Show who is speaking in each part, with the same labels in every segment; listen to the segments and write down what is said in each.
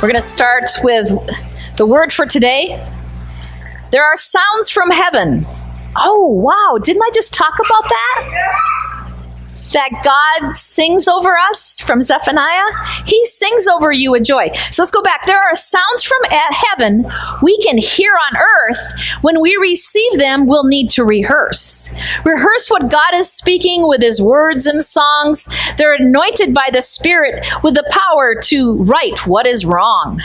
Speaker 1: We're going to start with the word for today. There are sounds from heaven. Oh, wow. Didn't I just talk about that? That God sings over us from Zephaniah. He sings over you with joy. So let's go back. There are sounds from heaven we can hear on earth. When we receive them, we'll need to rehearse. Rehearse what God is speaking with his words and songs. They're anointed by the Spirit with the power to right what is wrong.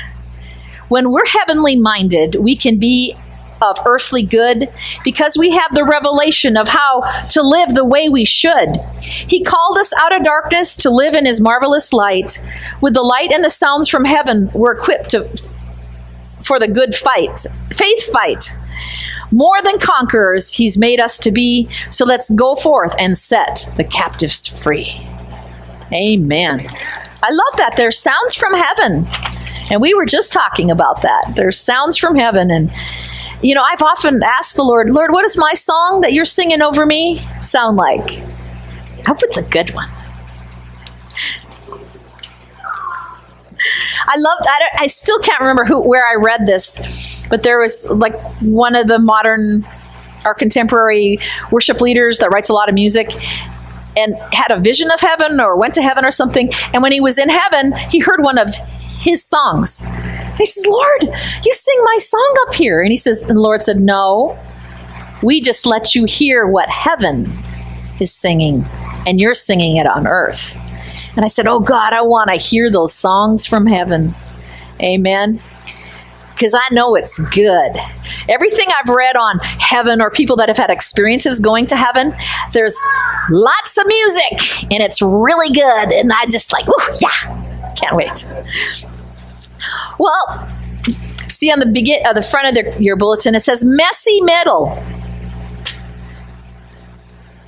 Speaker 1: When we're heavenly minded, we can be of earthly good because we have the revelation of how to live the way we should. He called us out of darkness to live in his marvelous light. With the light and the sounds from heaven, we're equipped for the good fight, faith fight. More than conquerors, he's made us to be. So let's go forth and set the captives free. Amen. I love that. There's sounds from heaven. And we were just talking about that. There's sounds from heaven. And you know, I've often asked the Lord, what does my song that you're singing over me sound like? I hope it's a good one. I still can't remember where I read this, but there was like one of our contemporary worship leaders that writes a lot of music and had a vision of heaven or went to heaven or something. And when he was in heaven, he heard one of his songs. And he says, Lord, you sing my song up here. And the Lord said, no, we just let you hear what heaven is singing, and you're singing it on earth. And I said, oh God, I want to hear those songs from heaven. Amen. Because I know it's good. Everything I've read on heaven or people that have had experiences going to heaven, there's lots of music and it's really good. And I just like, yeah, can't wait. Well, see on the front of your bulletin, it says messy middle.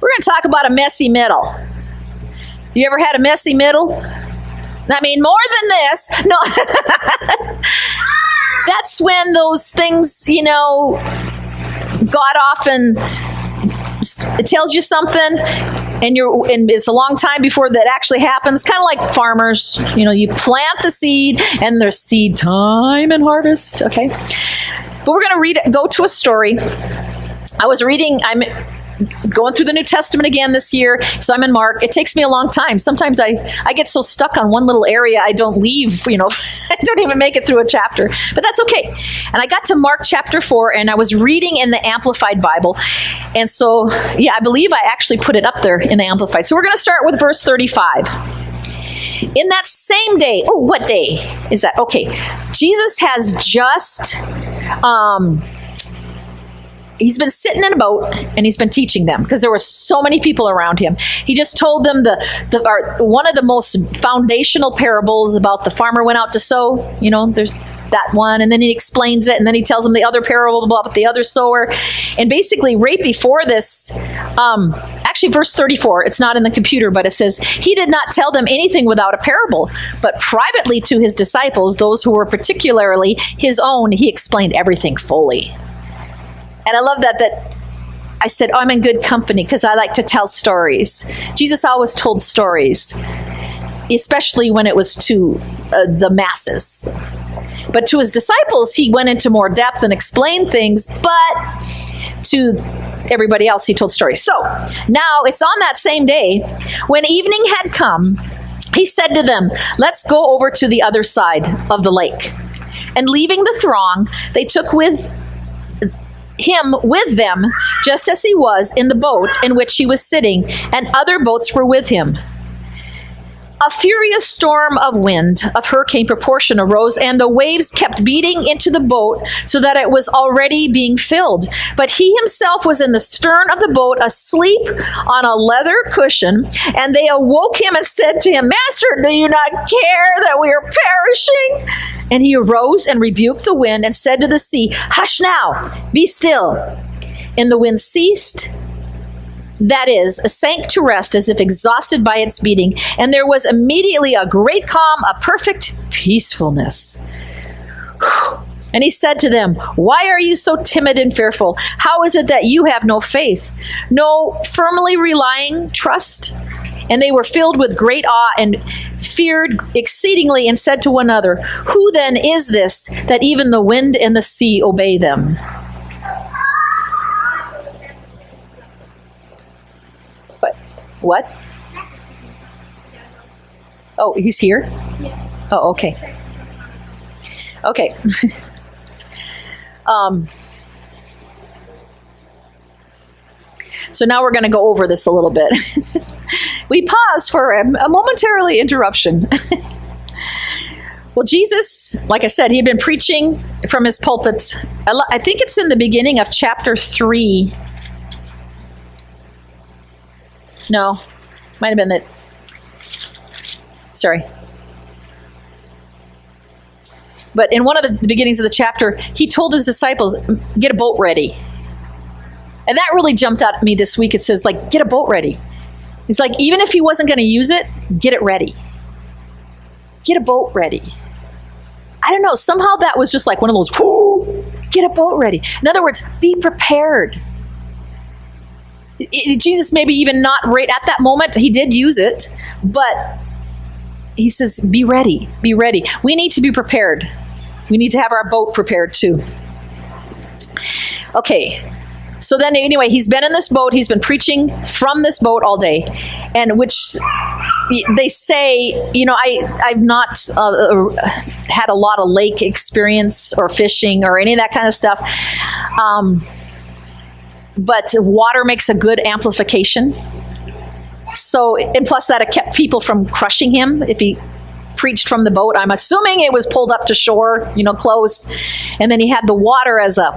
Speaker 1: We're going to talk about a messy middle. You ever had a messy middle? I mean, more than this. No. That's when those things, God often tells you something and it's a long time before that actually happens. Kind of like farmers, you plant the seed and there's seed time and harvest. Okay. But we're going to go to a story. I'm going through the New Testament again this year, so I'm in Mark. It takes me a long time. Sometimes I get so stuck on one little area, I don't leave, I don't even make it through a chapter, but that's okay. And I got to Mark chapter 4, and I was reading in the Amplified Bible. And so, I believe I actually put it up there in the Amplified. So we're going to start with verse 35. In that same day, what day is that? Okay, Jesus has just, he's been sitting in a boat and he's been teaching them because there were so many people around him. He just told them one of the most foundational parables about the farmer went out to sow. There's that one, and then he explains it, and then he tells them the other parable about the other sower. And basically, right before this, actually verse 34, it's not in the computer, but it says, he did not tell them anything without a parable, but privately to his disciples, those who were particularly his own, he explained everything fully. And I love that I said, I'm in good company because I like to tell stories. Jesus always told stories, especially when it was to the masses. But to his disciples, he went into more depth and explained things, but to everybody else, he told stories. So now it's on that same day, when evening had come, he said to them, let's go over to the other side of the lake. And leaving the throng, they took him with them, just as he was in the boat in which he was sitting, and other boats were with him. A furious storm of wind of hurricane proportion arose, and the waves kept beating into the boat so that it was already being filled. But he himself was in the stern of the boat, asleep on a leather cushion. And they awoke him and said to him, Master, do you not care that we are perishing? And he arose and rebuked the wind and said to the sea, Hush now, be still. And the wind ceased. That is, sank to rest as if exhausted by its beating, and there was immediately a great calm, a perfect peacefulness. And he said to them, why are you so timid and fearful? How is it that you have no faith, no firmly relying trust? And they were filled with great awe and feared exceedingly and said to one another, "Who then is this that even the wind and the sea obey them?" What? Oh, he's here? Oh, okay. Okay. So now we're going to go over this a little bit. We pause for a momentarily interruption. Well, Jesus, like I said, he had been preaching from his pulpit. I think it's in the beginning of chapter 3. No, might have been that. Sorry. But in one of the beginnings of the chapter, he told his disciples, get a boat ready. And that really jumped out at me this week. It says, like, get a boat ready. It's like, even if he wasn't going to use it, get it ready. Get a boat ready. I don't know. Somehow that was just like one of those, whoo, get a boat ready. In other words, be prepared. Jesus maybe even not right at that moment. He did use it, but he says, be ready, be ready. We need to be prepared. We need to have our boat prepared too. Okay. So then anyway, he's been in this boat. He's been preaching from this boat all day, and which they say, I've not had a lot of lake experience or fishing or any of that kind of stuff. But water makes a good amplification. So, and plus that it kept people from crushing him if he preached from the boat. I'm assuming it was pulled up to shore, close. And then he had the water as a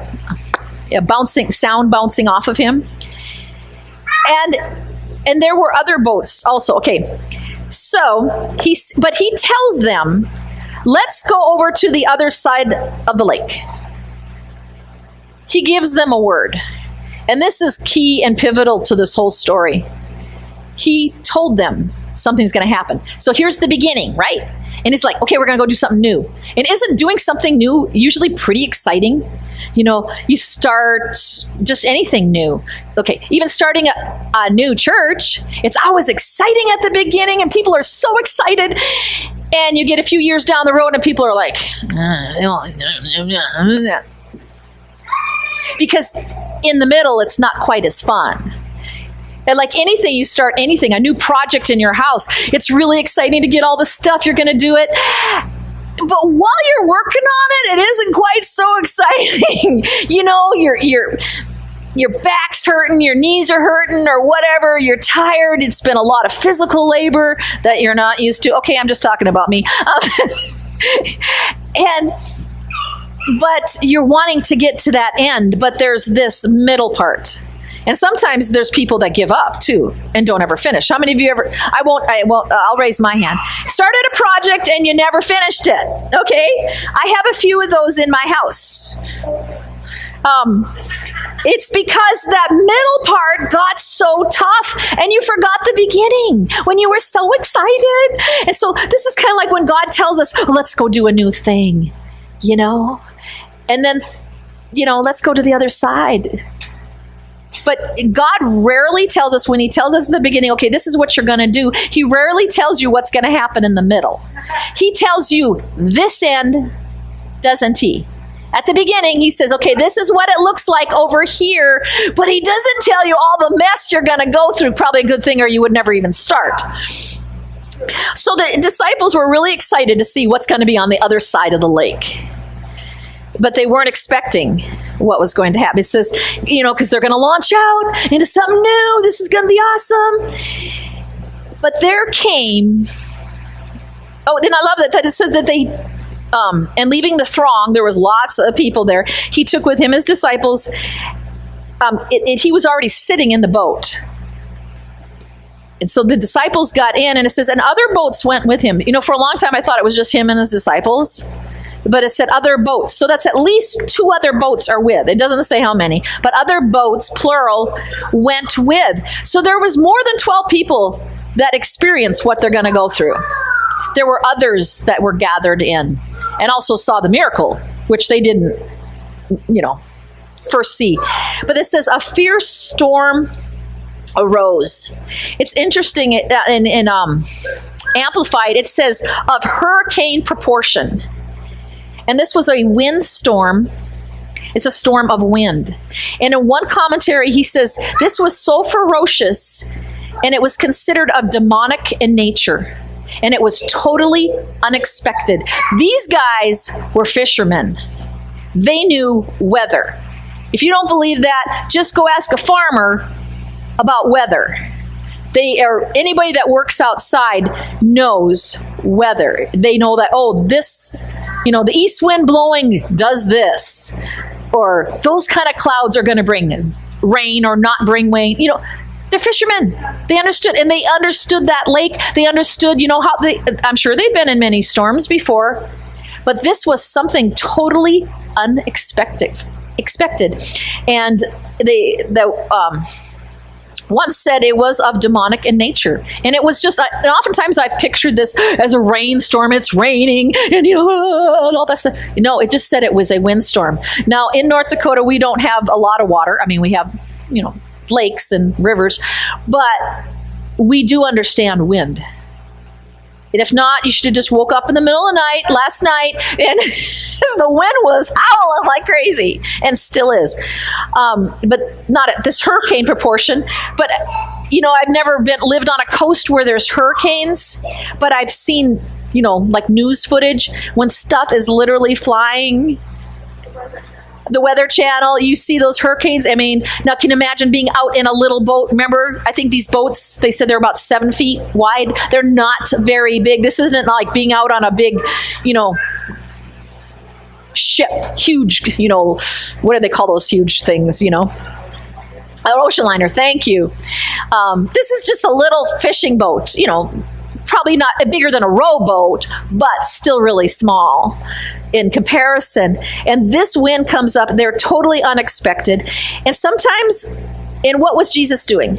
Speaker 1: bouncing sound bouncing off of him. And there were other boats also. Okay. So he tells them, let's go over to the other side of the lake. He gives them a word. And this is key and pivotal to this whole story. He told them something's going to happen. So here's the beginning, right? And it's like, okay, we're going to go do something new. And isn't doing something new usually pretty exciting? You start just anything new. Okay, even starting a new church, it's always exciting at the beginning and people are so excited. And you get a few years down the road and people are like, because in the middle, it's not quite as fun. And like anything, you start anything, a new project in your house, it's really exciting to get all the stuff, you're going to do it. But while you're working on it, it isn't quite so exciting. Your back's hurting, your knees are hurting or whatever, you're tired, it's been a lot of physical labor that you're not used to. Okay, I'm just talking about me. But you're wanting to get to that end, but there's this middle part. And sometimes there's people that give up too and don't ever finish. How many of you ever, I'll raise my hand. Started a project and you never finished it. Okay. I have a few of those in my house. It's because that middle part got so tough and you forgot the beginning when you were so excited. And so this is kind of like when God tells us, let's go do a new thing, and then, let's go to the other side. But God rarely tells us, when he tells us at the beginning, okay, this is what you're going to do. He rarely tells you what's going to happen in the middle. He tells you this end, doesn't he? At the beginning, he says, okay, this is what it looks like over here, but he doesn't tell you all the mess you're going to go through. Probably a good thing, or you would never even start. So the disciples were really excited to see what's going to be on the other side of the lake. But they weren't expecting what was going to happen. It says, because they're going to launch out into something new. This is going to be awesome. But there came, then I love that it says that they, and leaving the throng, there was lots of people there. He took with him his disciples. He was already sitting in the boat. And so the disciples got in, and it says, and other boats went with him. For a long time, I thought it was just him and his disciples. But it said other boats. So that's at least 2 other boats are with. It doesn't say how many. But other boats, plural, went with. So there was more than 12 people that experienced what they're going to go through. There were others that were gathered in and also saw the miracle, which they didn't, first see. But it says a fierce storm arose. It's interesting in Amplified, it says of hurricane proportion. And this was a windstorm. It's a storm of wind. And in one commentary, he says this was so ferocious and it was considered of demonic in nature. And it was totally unexpected. These guys were fishermen. They knew weather. If you don't believe that, just go ask a farmer about weather. Anybody that works outside knows weather. They know that, this, the east wind blowing does this. Or those kind of clouds are going to bring rain or not bring rain. They're fishermen. They understood, and they understood that lake. They understood, I'm sure they've been in many storms before, but this was something totally unexpected. And once said it was of demonic in nature. And it was just, and oftentimes I've pictured this as a rainstorm. It's raining and, and all that stuff. No, it just said it was a windstorm. Now, in North Dakota, we don't have a lot of water. I mean, we have, lakes and rivers, but we do understand wind. And if not, you should have just woke up in the middle of the night, last night, and the wind was howling like crazy, and still is. But not at this hurricane proportion. But, I've never lived on a coast where there's hurricanes, but I've seen, like news footage when stuff is literally flying. The Weather Channel, you see those hurricanes. I mean, now can you imagine being out in a little boat? Remember, I think these boats, they said they're about 7 feet wide. They're not very big. This isn't like being out on a big, ship, huge, what do they call those huge things, An ocean liner, thank you. This is just a little fishing boat, probably not bigger than a rowboat, but still really small in comparison. And this wind comes up, they're totally unexpected. And sometimes, and what was Jesus doing?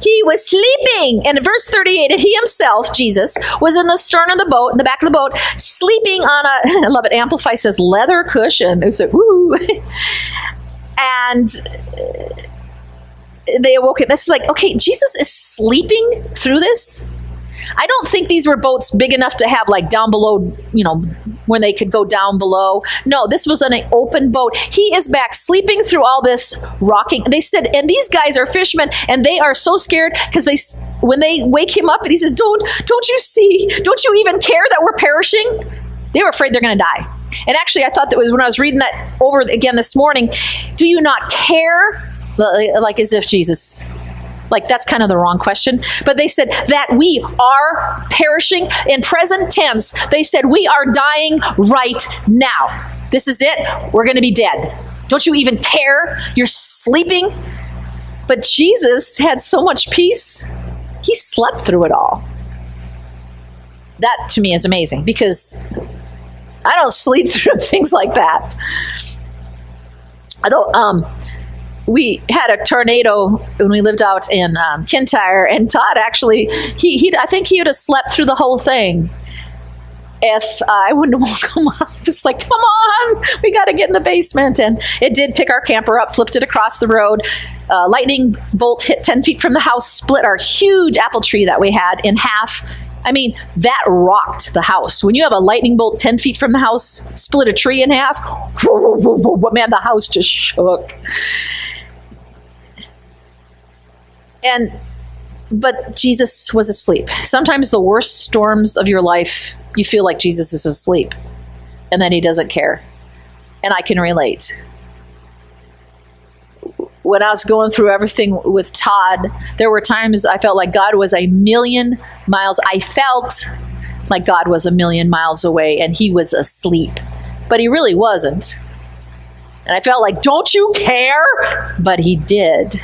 Speaker 1: He was sleeping. And in verse 38, and he himself, Jesus, was in the stern of the boat, in the back of the boat, sleeping on I love it, Amplify says, leather cushion. It's like, woo. And they awoke him. That's like, okay, Jesus is sleeping through this? I don't think these were boats big enough to have like down below, when they could go down below. No, this was an open boat. He is back sleeping through all this rocking. They said, and these guys are fishermen, and they are so scared because when they wake him up and he says, don't you see? Don't you even care that we're perishing? They were afraid they're going to die. And actually, I thought that was when I was reading that over again this morning. Do you not care? Like as if Jesus... Like, that's kind of the wrong question. But they said that we are perishing in present tense. They said we are dying right now. This is it. We're going to be dead. Don't you even care? You're sleeping. But Jesus had so much peace. He slept through it all. That to me is amazing because I don't sleep through things like that. We had a tornado when we lived out in Kintyre, and Todd actually, I think he would have slept through the whole thing if I wouldn't have woke him up. It's like, come on, we got to get in the basement. And it did pick our camper up, flipped it across the road. Lightning bolt hit 10 feet from the house, split our huge apple tree that we had in half. I mean, that rocked the house. When you have a lightning bolt 10 feet from the house, split a tree in half, man, the house just shook. But Jesus was asleep. Sometimes the worst storms of your life, you feel like Jesus is asleep and that he doesn't care. And I can relate. When I was going through everything with Todd, there were times I felt like God was a million miles. I felt like God was a million miles away and he was asleep, but he really wasn't. And I felt like, don't you care? But he did.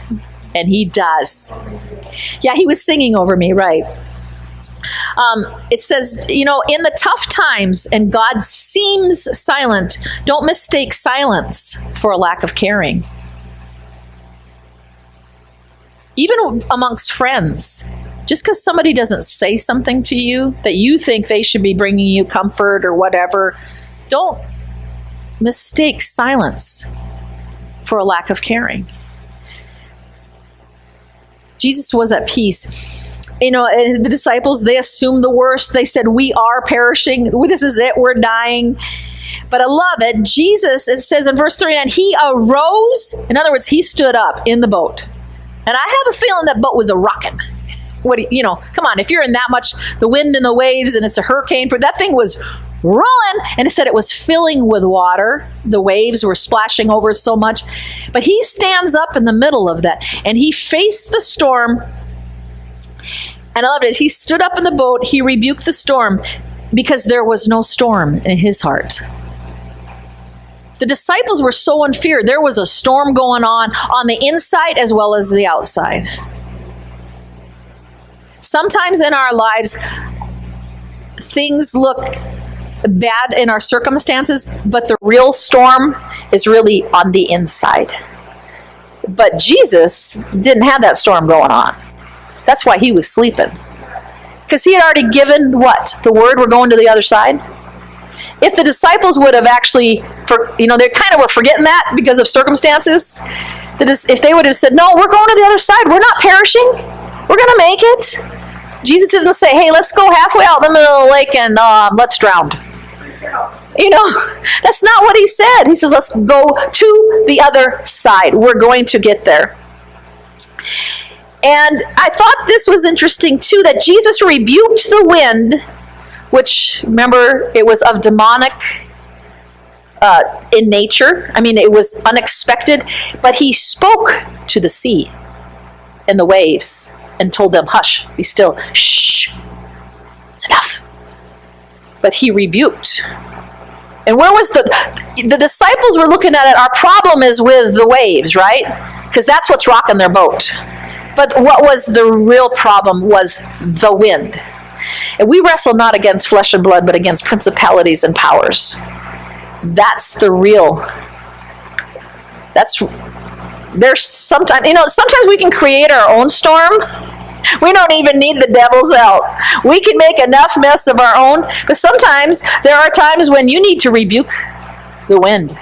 Speaker 1: And he does. Yeah, he was singing over me, right? It says, in the tough times and God seems silent, don't mistake silence for a lack of caring. Even amongst friends, just because somebody doesn't say something to you that you think they should be bringing you comfort or whatever, don't mistake silence for a lack of caring. Jesus was at peace. the disciples, they assumed the worst. They said, we are perishing. This is it. We're dying. But I love it. Jesus, it says in verse 39, he arose. In other words, he stood up in the boat. And I have a feeling that boat was a rocking. Come on, if you're in that much, the wind and the waves, and it's a hurricane, that thing was rolling, and it said it was filling with water. The waves were splashing over so much. But he stands up in the middle of that, and he faced the storm. And I loved it. He stood up in the boat, he rebuked the storm, because there was no storm in his heart. The disciples were so in fear. There was a storm going on the inside as well as the outside. Sometimes in our lives, things look bad in our circumstances, but the real storm is really on the inside. But Jesus didn't have that storm going on. That's why he was sleeping. Because he had already given what? The word, we're going to the other side. If the disciples would have actually, they kind of were forgetting that because of circumstances. If they would have said, no, we're going to the other side. We're not perishing. We're going to make it. Jesus didn't say, hey, let's go halfway out in the middle of the lake and let's drown. That's not what he said. He says, let's go to the other side. We're going to get there. And I thought this was interesting too, that Jesus rebuked the wind, which, remember, it was of demonic in nature. I mean, it was unexpected, but he spoke to the sea and the waves and told them, hush, be still, shh, it's enough. But he rebuked. And where was the disciples were looking at it, our problem is with the waves, right? Because that's what's rocking their boat. But what was the real problem was the wind. And we wrestle not against flesh and blood, but against principalities and powers. That's the real. There's sometimes we can create our own storm. We don't even need the devil's help. We can make enough mess of our own. But sometimes there are times when you need to rebuke the wind.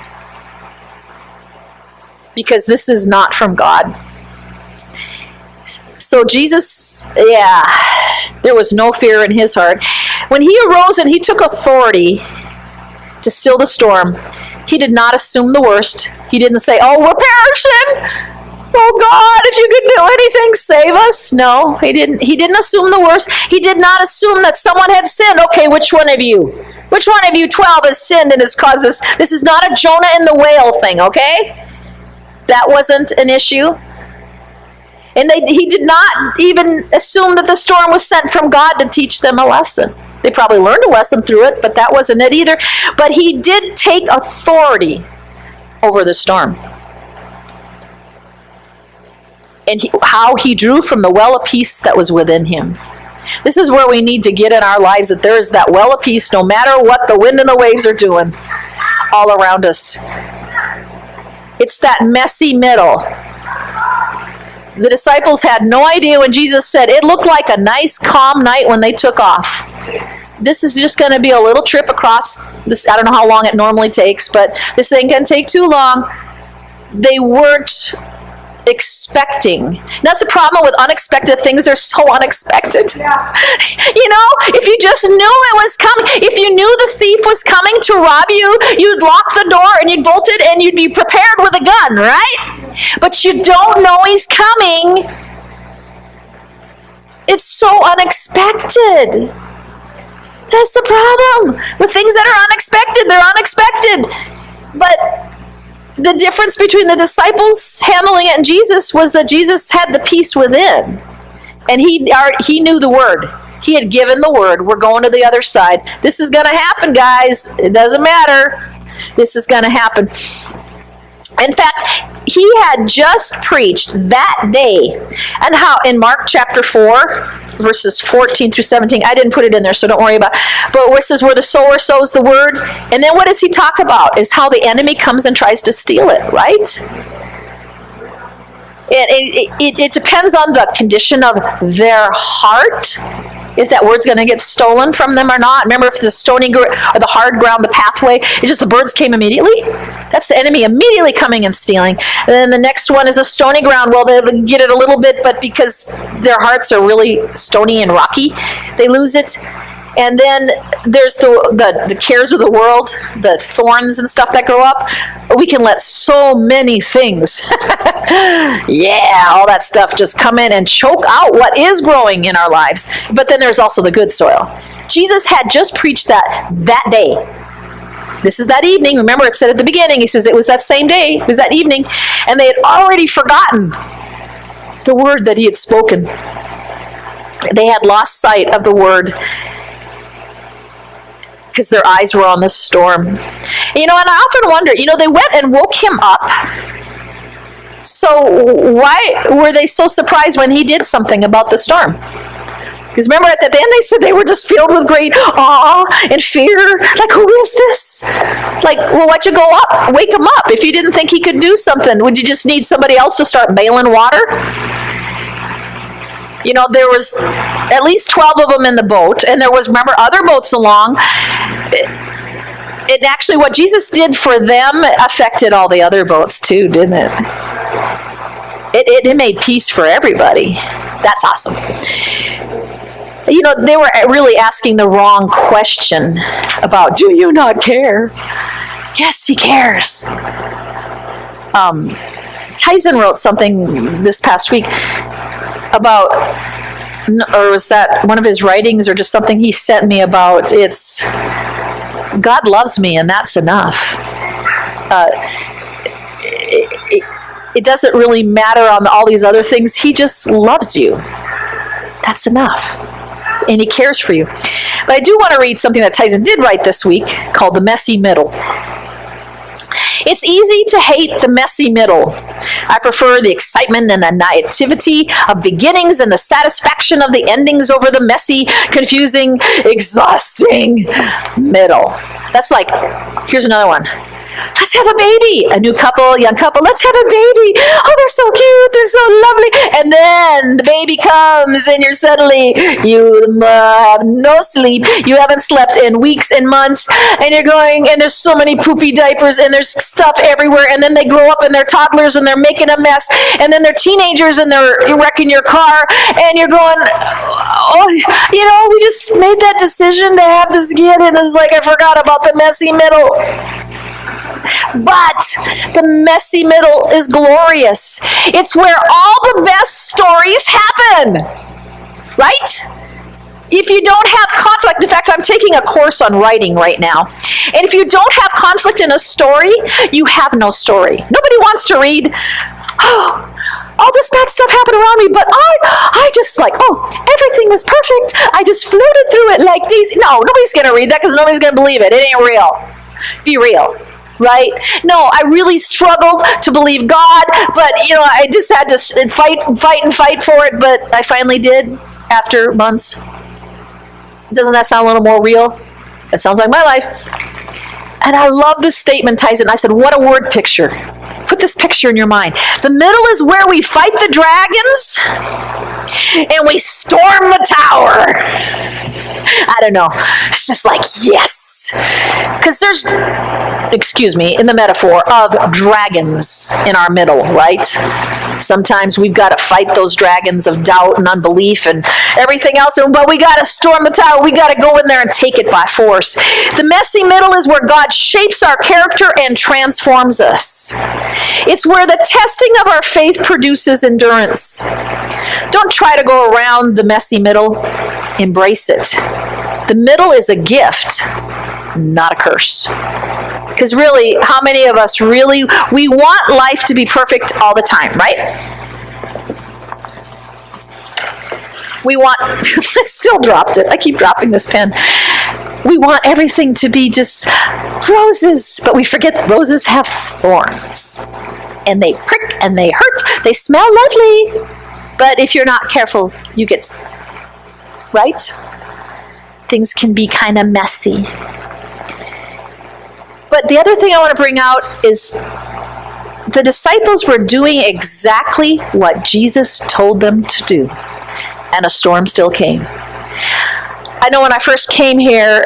Speaker 1: Because this is not from God. So Jesus, there was no fear in his heart. When he arose and he took authority to still the storm, he did not assume the worst. He didn't say, oh, we're perishing. Oh God, if you could do anything, save us. No, he didn't. He didn't assume the worst. He did not assume that someone had sinned. Okay, which one of you? Which one of you 12 has sinned and has caused this? This is not a Jonah and the whale thing, okay? That wasn't an issue. And he did not even assume that the storm was sent from God to teach them a lesson. They probably learned a lesson through it, but that wasn't it either. But he did take authority over the storm. And how he drew from the well of peace that was within him. This is where we need to get in our lives, that there is that well of peace no matter what the wind and the waves are doing all around us. It's that messy middle. The disciples had no idea when Jesus said it looked like a nice calm night when they took off. This is just going to be a little trip across this. I don't know how long it normally takes, but this ain't going to take too long. They weren't expecting. That's the problem with unexpected things. They're so unexpected. Yeah. If you just knew it was coming, if you knew the thief was coming to rob you, you'd lock the door and you'd bolt it and you'd be prepared with a gun, right? But you don't know he's coming. It's so unexpected. That's the problem. With things that are unexpected, they're unexpected. But the difference between the disciples handling it and Jesus was that Jesus had the peace within. And he knew the word. He had given the word. We're going to the other side. This is going to happen, guys. It doesn't matter. This is going to happen. In fact, he had just preached that day. And how in Mark chapter 4, verses 14 through 17, I didn't put it in there, so don't worry about it. But where it says where the sower sows the word. And then what does he talk about? Is how the enemy comes and tries to steal it, right? It depends on the condition of their heart, if that word's going to get stolen from them or not. Remember, if the stony or the hard ground, the pathway, it's just the birds came immediately. That's the enemy immediately coming and stealing. And then the next one is a stony ground. Well, they get it a little bit, but because their hearts are really stony and rocky, they lose it. And then there's the cares of the world, the thorns and stuff that grow up. We can let so many things, all that stuff just come in and choke out what is growing in our lives. But then there's also the good soil. Jesus had just preached that day. This is that evening. Remember, it said at the beginning, he says it was that same day, it was that evening, and they had already forgotten the word that he had spoken. They had lost sight of the word because their eyes were on the storm. And I often wonder, they went and woke him up. So why were they so surprised when he did something about the storm? Because remember at the end they said they were just filled with great awe and fear. Like, who is this? Like, well, why'd you go up? Wake him up. If you didn't think he could do something, would you just need somebody else to start bailing water? There was at least 12 of them in the boat, and there was, remember, other boats along. It actually, what Jesus did for them affected all the other boats too, didn't it? It made peace for everybody. That's awesome. They were really asking the wrong question about, do you not care? Yes, he cares. Tyson wrote something this past week about, or was that one of his writings or just something he sent me about, it's, God loves me and that's enough. It doesn't really matter on all these other things. He just loves you. That's enough. And he cares for you. But I do want to read something that Tyson did write this week called The Messy Middle. It's easy to hate the messy middle. I prefer the excitement and the naivety of beginnings and the satisfaction of the endings over the messy, confusing, exhausting middle. That's like, here's another one. Let's have a baby. A new couple, young couple, let's have a baby. Oh, they're so cute. They're so lovely. And then the baby comes and you have no sleep. You haven't slept in weeks and months. And you're going, and there's so many poopy diapers and there's stuff everywhere. And then they grow up and they're toddlers and they're making a mess. And then they're teenagers and they're wrecking your car. And you're going, we just made that decision to have this kid. And it's like, I forgot about the messy middle. But the messy middle is glorious. It's where all the best stories happen, right? If you don't have conflict, in fact, I'm taking a course on writing right now. And if you don't have conflict in a story, you have no story. Nobody wants to read, all this bad stuff happened around me, but I just everything was perfect. I just floated through it like these. No, nobody's going to read that because nobody's going to believe it. It ain't real. Be real. Right? No, I really struggled to believe God, but I just had to fight for it, but I finally did after months. Doesn't that sound a little more real? That sounds like my life. And I love this statement, Tyson. I said, what a word picture. Put this picture in your mind. The middle is where we fight the dragons and we storm the tower. I don't know. It's just like, yes. Because there's, in the metaphor of dragons in our middle, right? Sometimes we've got to fight those dragons of doubt and unbelief and everything else, but we got to storm the tower. We got to go in there and take it by force. The messy middle is where God shapes our character and transforms us. It's where the testing of our faith produces endurance. Don't try to go around the messy middle. Embrace it. The middle is a gift, not a curse. Because really, how many of us we want life to be perfect all the time, right? We want, I still dropped it. I keep dropping this pen. We want everything to be just roses, but we forget roses have thorns. And they prick and they hurt. They smell lovely. But if you're not careful, you get, right? Things can be kind of messy. But the other thing I want to bring out is the disciples were doing exactly what Jesus told them to do, and a storm still came. I know when I first came here,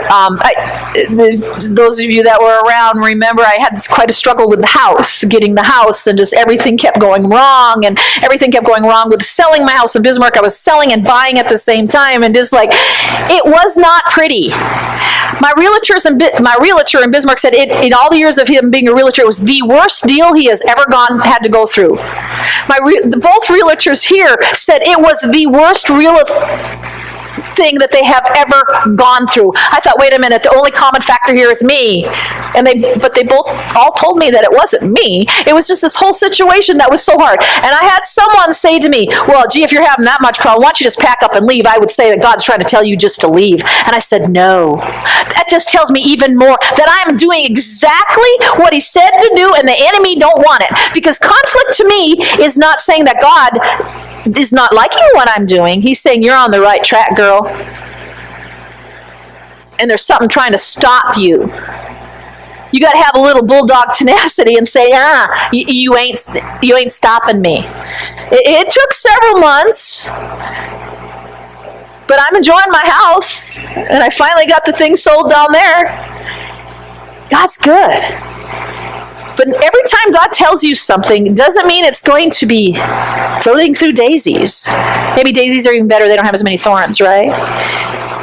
Speaker 1: those of you that were around remember I had quite a struggle with the house, getting the house, and just everything kept going wrong, and everything kept going wrong with selling my house in Bismarck. I was selling and buying at the same time, and just like, it was not pretty. My realtor in Bismarck said in all the years of him being a realtor, it was the worst deal he has ever had to go through. Both realtors here said it was the worst real thing that they have ever gone through. I thought, wait a minute, the only common factor here is me. But they both all told me that it wasn't me. It was just this whole situation that was so hard. And I had someone say to me, well, gee, if you're having that much problem, why don't you just pack up and leave? I would say that God's trying to tell you just to leave. And I said, no. That just tells me even more that I'm doing exactly what he said to do, and the enemy don't want it. Because conflict to me is not saying that God is not liking what I'm doing. He's saying, you're on the right track, girl. And there's something trying to stop you. You got to have a little bulldog tenacity and say, you ain't stopping me. It took several months, but I'm enjoying my house, and I finally got the thing sold down there. God's good. But every time God tells you something, doesn't mean it's going to be floating through daisies. Maybe daisies are even better. They don't have as many thorns, right?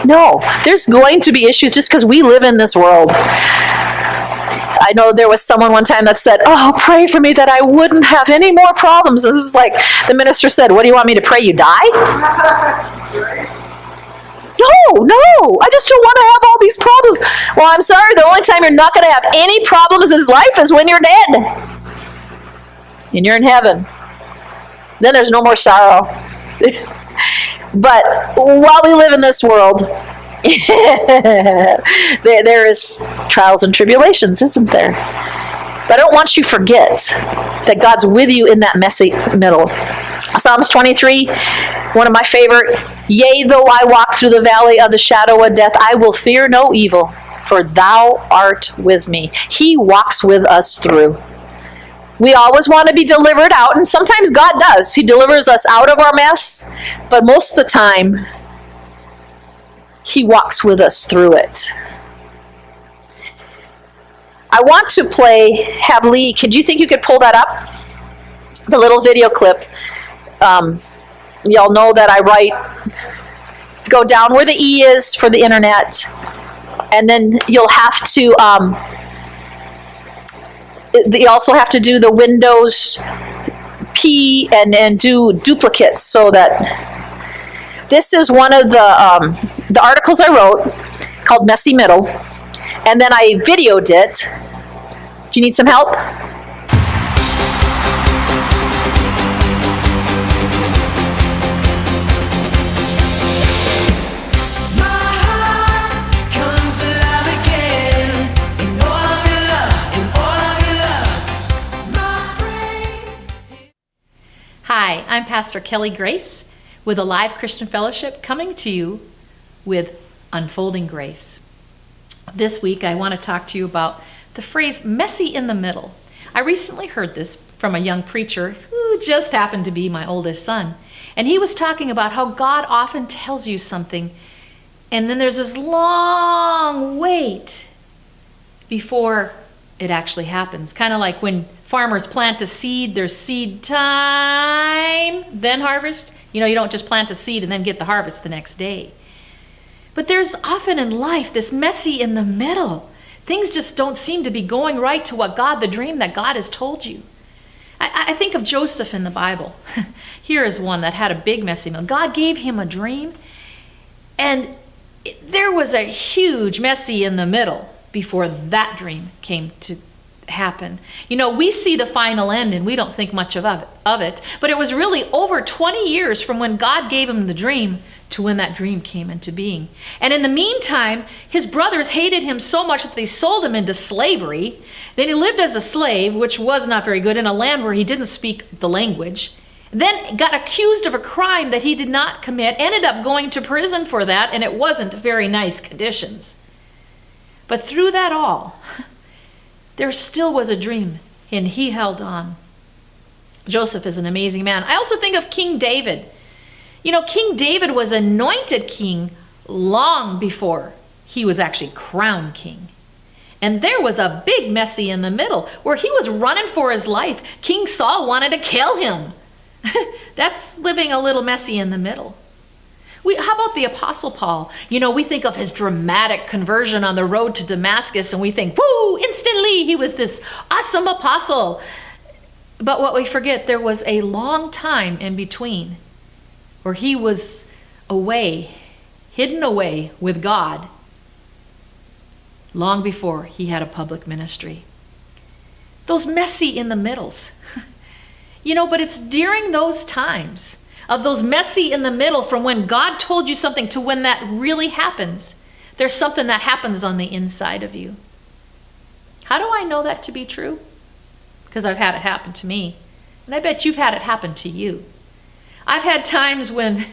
Speaker 1: No, there's going to be issues just because we live in this world. I know there was someone one time that said, oh, pray for me that I wouldn't have any more problems. This is like the minister said, what do you want me to pray, you die? No, I just don't want to have all these problems. Well, I'm sorry, the only time you're not going to have any problems in life is when you're dead. And you're in heaven. Then there's no more sorrow. But while we live in this world, there is trials and tribulations, isn't there? But I don't want you to forget that God's with you in that messy middle. Psalms 23, one of my favorite. Yea, though I walk through the valley of the shadow of death, I will fear no evil, for thou art with me. He walks with us through. We always want to be delivered out, and sometimes God does. He delivers us out of our mess, but most of the time, he walks with us through it. I want to have Lee, do you think you could pull that up? The little video clip. Y'all know that I write, go down where the E is for the internet, and then you'll have to, you also have to do the Windows P and do duplicates, so that this is one of the articles I wrote called Messy Middle, and then I videoed it. Do you need some help?
Speaker 2: Hi, I'm Pastor Kelly Grace with Alive Christian Fellowship, coming to you with Unfolding Grace. This week I want to talk to you about the phrase messy in the middle. I recently heard this from a young preacher who just happened to be my oldest son. And he was talking about how God often tells you something, and then there's this long wait before it actually happens. Kind of like when farmers plant a seed, there's seed time, then harvest. You know, you don't just plant a seed and then get the harvest the next day. But there's often in life this messy in the middle. Things just don't seem to be going right to what God, the dream that God has told you. I think of Joseph in the Bible. Here is one that had a big messy middle. God gave him a dream, and there was a huge messy in the middle before that dream came to happen. You know, we see the final end and we don't think much of it, but it was really over 20 years from when God gave him the dream to when that dream came into being. And in the meantime, his brothers hated him so much that they sold him into slavery. Then he lived as a slave, which was not very good, in a land where he didn't speak the language. Then got accused of a crime that he did not commit, ended up going to prison for that, and it wasn't very nice conditions. But through that all, there still was a dream, and he held on. Joseph is an amazing man. I also think of King David. You know, King David was anointed king long before he was actually crowned king. And there was a big messy in the middle where he was running for his life. King Saul wanted to kill him. That's living a little messy in the middle. How about the Apostle Paul? You know, we think of his dramatic conversion on the road to Damascus, and we think, whoo, instantly he was this awesome apostle. But what we forget, there was a long time in between where he was away, hidden away with God, long before he had a public ministry. Those messy in the middles. You know, but it's during those times of those messy in the middle, from when God told you something to when that really happens, there's something that happens on the inside of you. How do I know that to be true? Because I've had it happen to me. And I bet you've had it happen to you. I've had times when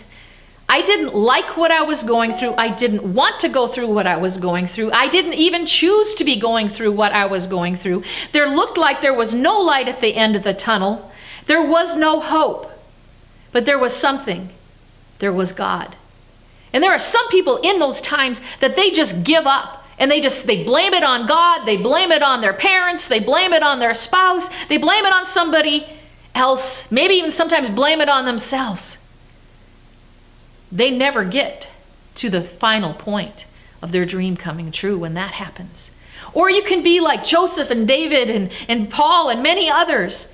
Speaker 2: I didn't like what I was going through. I didn't want to go through what I was going through. I didn't even choose to be going through what I was going through. There looked like there was no light at the end of the tunnel. There was no hope. But there was something. There was God. And there are some people in those times that they just give up. And they blame it on God. They blame it on their parents. They blame it on their spouse. They blame it on somebody else. Maybe even sometimes blame it on themselves. They never get to the final point of their dream coming true when that happens. Or you can be like Joseph and David and Paul and many others,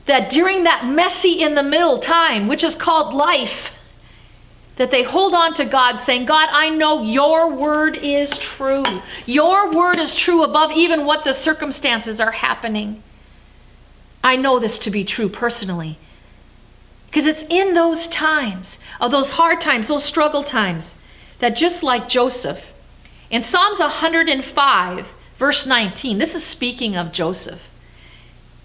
Speaker 2: that during that messy in the middle time, which is called life, that they hold on to God saying, God, I know your word is true. Your word is true above even what the circumstances are happening. I know this to be true personally. Because it's in those times, of those hard times, those struggle times, that just like Joseph, in Psalms 105, verse 19, this is speaking of Joseph.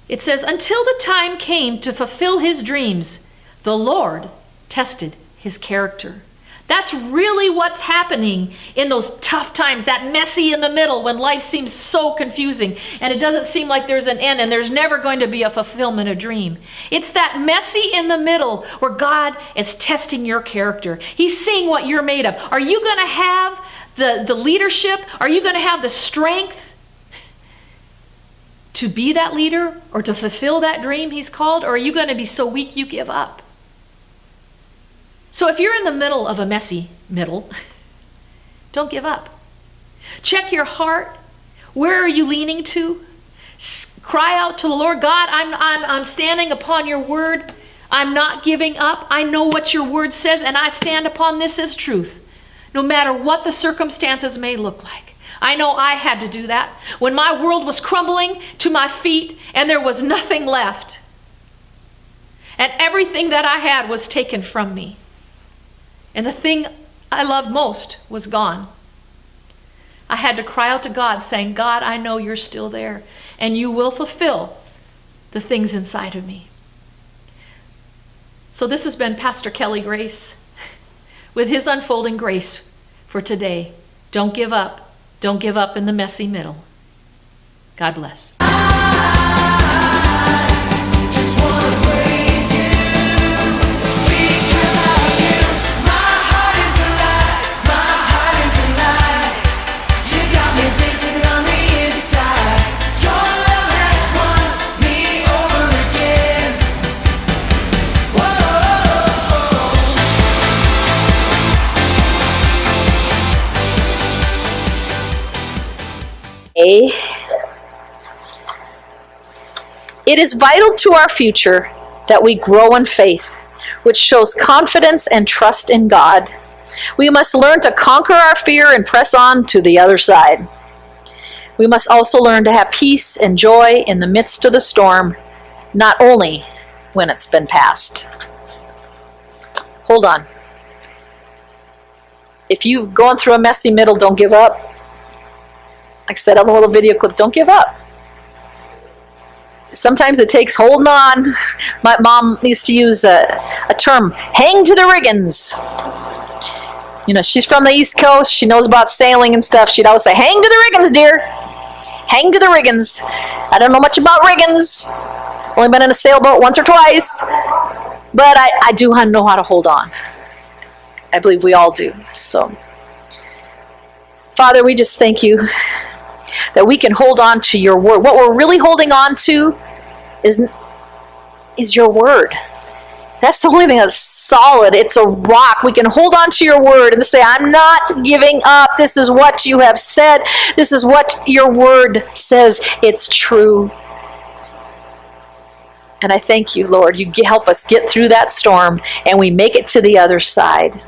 Speaker 2: It says, until the time came to fulfill his dreams, the Lord tested his character. That's really what's happening in those tough times, that messy in the middle when life seems so confusing and it doesn't seem like there's an end and there's never going to be a fulfillment of dream. It's that messy in the middle where God is testing your character. He's seeing what you're made of. Are you going to have the leadership? Are you going to have the strength to be that leader or to fulfill that dream he's called? Or are you going to be so weak you give up? So if you're in the middle of a messy middle, don't give up. Check your heart. Where are you leaning to? Cry out to the Lord. God, I'm standing upon your word. I'm not giving up. I know what your word says, and I stand upon this as truth, no matter what the circumstances may look like. I know I had to do that when my world was crumbling to my feet and there was nothing left. And everything that I had was taken from me. And the thing I loved most was gone. I had to cry out to God saying, God, I know you're still there and you will fulfill the things inside of me. So this has been Pastor Kelly Grace with his unfolding grace for today. Don't give up. Don't give up in the messy middle. God bless.
Speaker 1: It is vital to our future that we grow in faith, which shows confidence and trust in God. We must learn to conquer our fear and press on to the other side. We must also learn to have peace and joy in the midst of the storm, not only when it's been passed. Hold on. If you've gone through a messy middle, don't give up. Like I said on a little video clip, don't give up. Sometimes it takes holding on. My mom used to use a term, hang to the riggins. You know, she's from the East Coast. She knows about sailing and stuff. She'd always say, hang to the riggins, dear. Hang to the riggins. I don't know much about riggins. Only been in a sailboat once or twice. But I do know how to hold on. I believe we all do. So Father, we just thank you that we can hold on to your word. What we're really holding on to is your word. That's the only thing that's solid. It's a rock. We can hold on to your word and say, I'm not giving up. This is what you have said. This is what your word says. It's true. And I thank you, Lord. You help us get through that storm and we make it to the other side.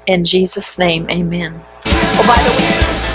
Speaker 1: In Jesus' name, amen. Oh, by the way,